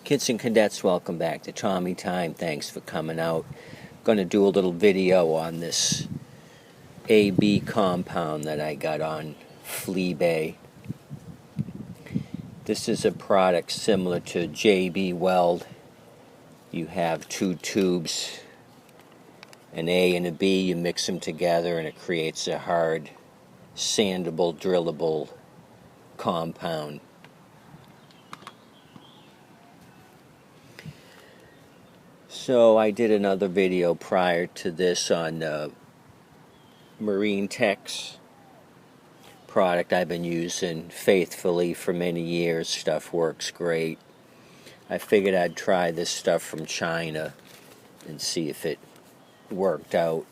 Kids and cadets, welcome back to Tommy Time. Thanks for coming out. Going to do a little video on this AB compound that I got on Fleabay. This is a product similar to JB Weld. You have two tubes, an A and a B. You mix them together and it creates a hard, sandable, drillable compound. So I did another video prior to this on Marine-Tex product I've been using faithfully for many years. Stuff works great. I figured I'd try this stuff from China and see if it worked out.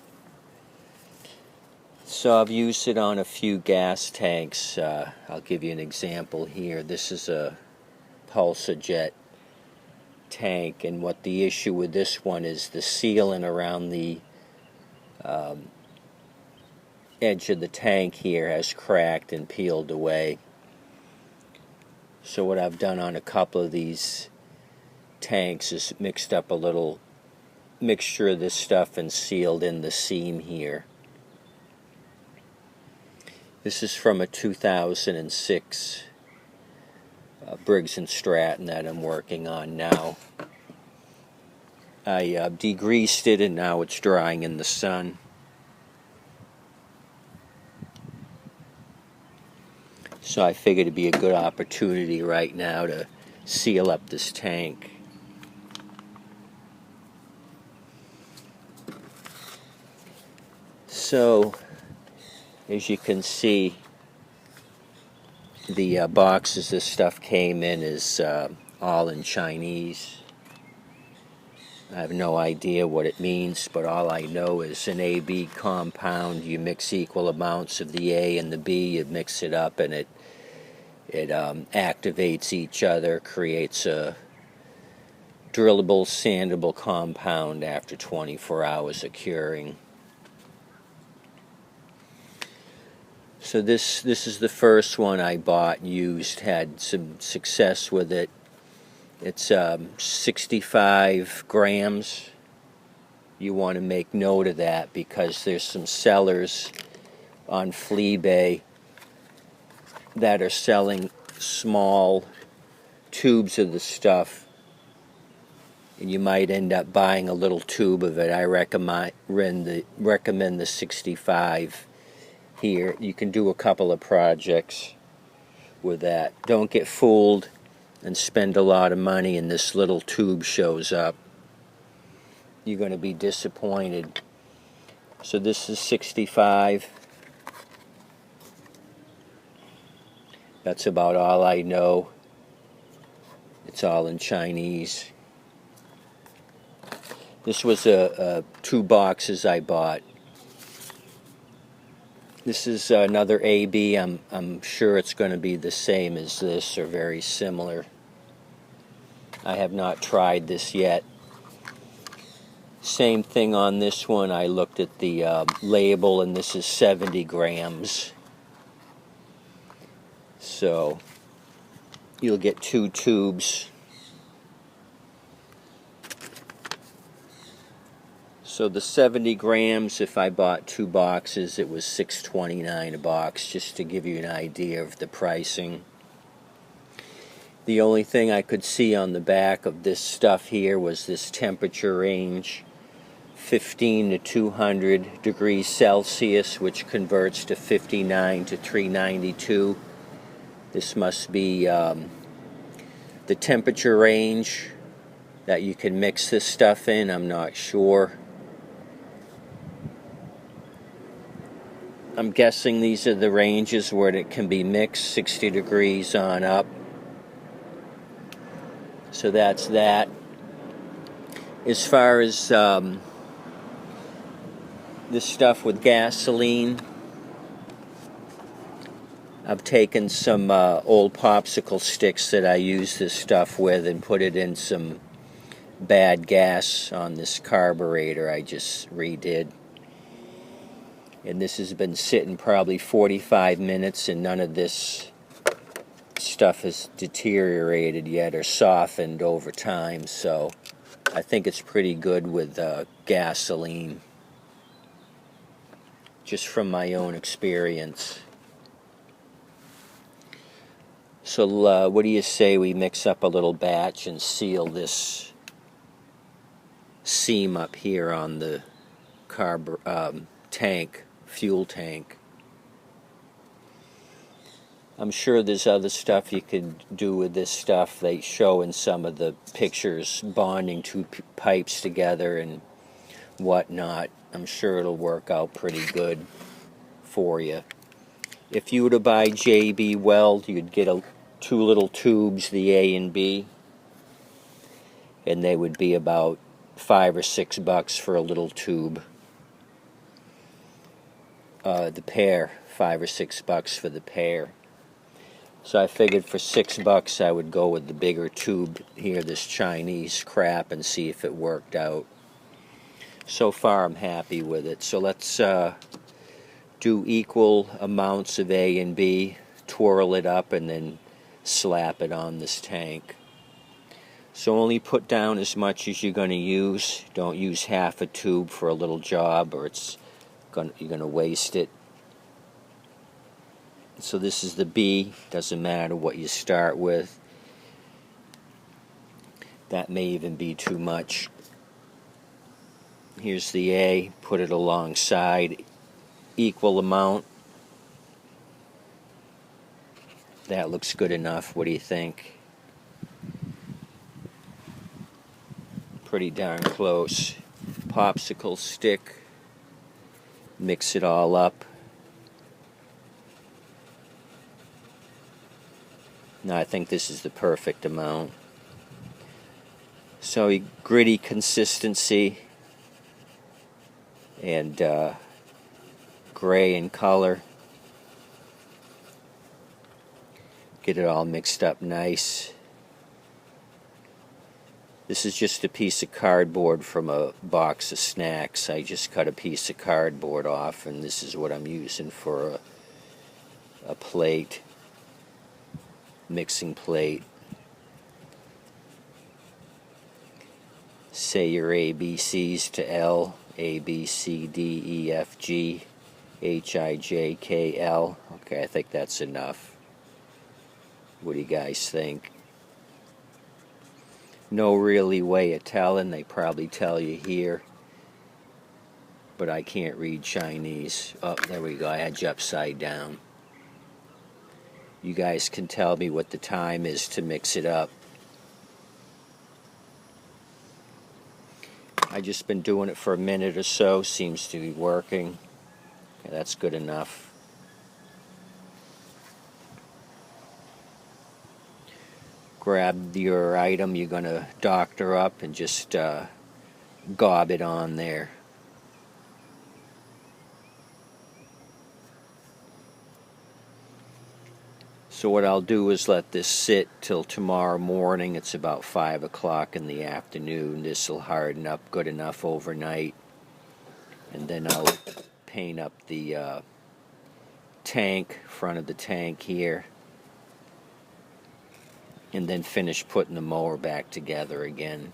So I've used it on a few gas tanks. I'll give you an example here. This is a Jet tank, and what the issue with this one is, the sealant around the edge of the tank here has cracked and peeled away. So what I've done on a couple of these tanks is mixed up a little mixture of this stuff and sealed in the seam here. This is from a 2006 Briggs & Stratton that I'm working on now. I degreased it and now it's drying in the sun. So I figured it'd be a good opportunity right now to seal up this tank. So, as you can see, the boxes this stuff came in is all in Chinese. I have no idea what it means, but all I know is an AB compound. You mix equal amounts of the A and the B, you mix it up, and it activates each other, creates a drillable, sandable compound after 24 hours of curing. So this is the first one I bought and used, had some success with it. It's 65 grams. You want to make note of that because there's some sellers on Fleabay that are selling small tubes of the stuff, and you might end up buying a little tube of it. I recommend the 65 here. You can do a couple of projects with that. Don't get fooled and spend a lot of money and this little tube shows up. You're going to be disappointed. So this is 65. That's about all I know. It's all in Chinese. This was two boxes I bought. This is another AB. I'm sure it's going to be the same as this or very similar. I have not tried this yet. Same thing on this one. I looked at the label and this is 70 grams. So you'll get two tubes. So the 70 grams, if I bought two boxes, it was $6.29 a box, just to give you an idea of the pricing. The only thing I could see on the back of this stuff here was this temperature range, 15 to 200 degrees Celsius, which converts to 59 to 392. This must be the temperature range that you can mix this stuff in. I'm not sure. I'm guessing these are the ranges where it can be mixed, 60 degrees on up. So that's that. As far as this stuff with gasoline, I've taken some old popsicle sticks that I use this stuff with and put it in some bad gas on this carburetor I just redid. And this has been sitting probably 45 minutes and none of this stuff has deteriorated yet or softened over time, so I think it's pretty good with gasoline, just from my own experience. So what do you say we mix up a little batch and seal this seam up here on the fuel tank? I'm sure there's other stuff you could do with this stuff. They show in some of the pictures bonding two pipes together and whatnot. I'm sure it'll work out pretty good for you. If you were to buy JB Weld, you'd get two little tubes, the A and B, and they would be about $5 or $6 for a little tube. The pair, $5 or $6 for the pair. So I figured for $6 I would go with the bigger tube here, this Chinese crap, and see if it worked out. So far I'm happy with it. So let's do equal amounts of A and B, twirl it up, and then slap it on this tank. So only put down as much as you're going to use. Don't use half a tube for a little job, or you're going to waste it. So this is the B. Doesn't matter what you start with. That may even be too much. Here's the A. Put it alongside. Equal amount. That looks good enough. What do you think? Pretty darn close. Popsicle stick. Mix it all up. Now I think this is the perfect amount. So gritty consistency and gray in color. Get it all mixed up nice. This is just a piece of cardboard from a box of snacks. I just cut a piece of cardboard off, and this is what I'm using for a plate. Mixing plate. Say your ABCs to L, A, B, C, D, E, F, G, H, I, J, K, L. Okay, I think that's enough. What do you guys think? No really way of telling. They probably tell you here. But I can't read Chinese. Oh, there we go. I had you upside down. You guys can tell me what the time is to mix it up. I just been doing it for a minute or so. Seems to be working. Okay, that's good enough. Grab your item you're going to doctor up and just gob it on there. So what I'll do is let this sit till tomorrow morning. It's about 5 o'clock in the afternoon. This will harden up good enough overnight. And then I'll paint up the tank, front of the tank here. And then finish putting the mower back together again.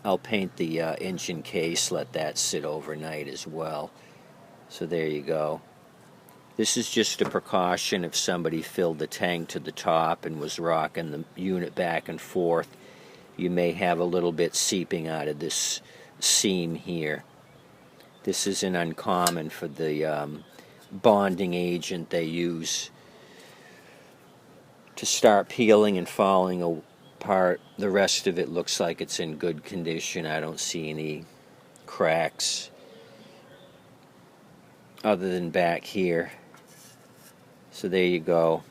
I'll paint the engine case, let that sit overnight as well. So there you go. This is just a precaution if somebody filled the tank to the top and was rocking the unit back and forth. You may have a little bit seeping out of this seam here. This isn't uncommon for the bonding agent they use to start peeling and falling apart. The rest of it looks like it's in good condition. I don't see any cracks other than back here. So there you go.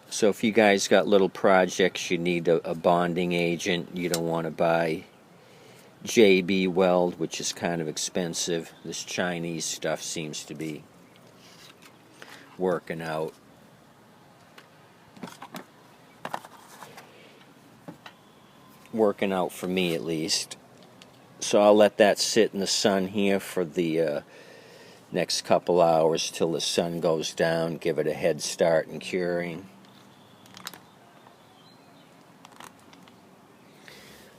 So if you guys got little projects you need a bonding agent, you don't want to buy JB Weld, which is kind of expensive. This Chinese stuff seems to be working out. Working out for me at least. So I'll let that sit in the sun here for the next couple hours till the sun goes down, give it a head start in curing.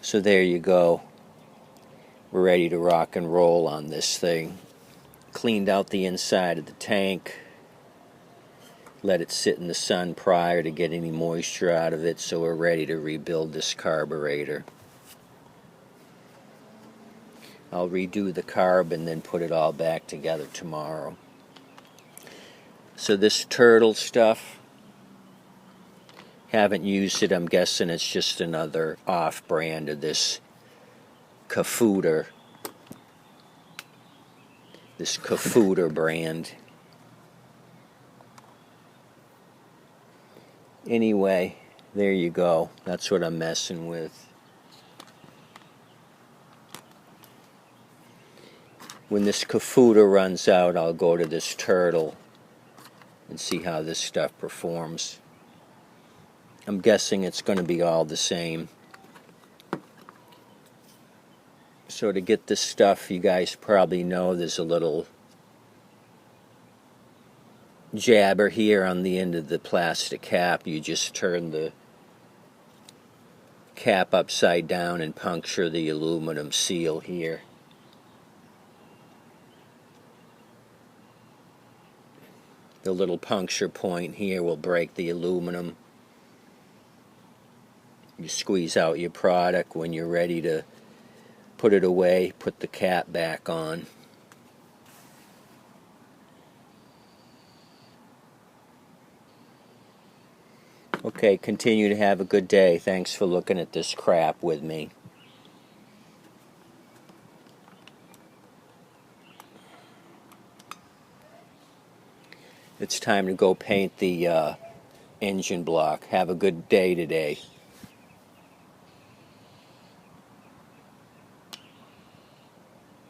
So there you go. We're ready to rock and roll on this thing. Cleaned out the inside of the tank. Let it sit in the sun prior to get any moisture out of it, so we're ready to rebuild this carburetor. I'll redo the carb and then put it all back together tomorrow. So this Tertell stuff, haven't used it. I'm guessing it's just another off-brand of this Kafuter. This Kafuter brand. Anyway, there you go. That's what I'm messing with. When this Kafuter runs out, I'll go to this Tertell and see how this stuff performs. I'm guessing it's going to be all the same. So to get this stuff, you guys probably know there's a little jabber here on the end of the plastic cap. You just turn the cap upside down and puncture the aluminum seal here. The little puncture point here will break the aluminum. You squeeze out your product. When you're ready to put it away, put the cap back on. Okay, continue to have a good day. Thanks for looking at this crap with me. It's time to go paint the engine block. Have a good day today.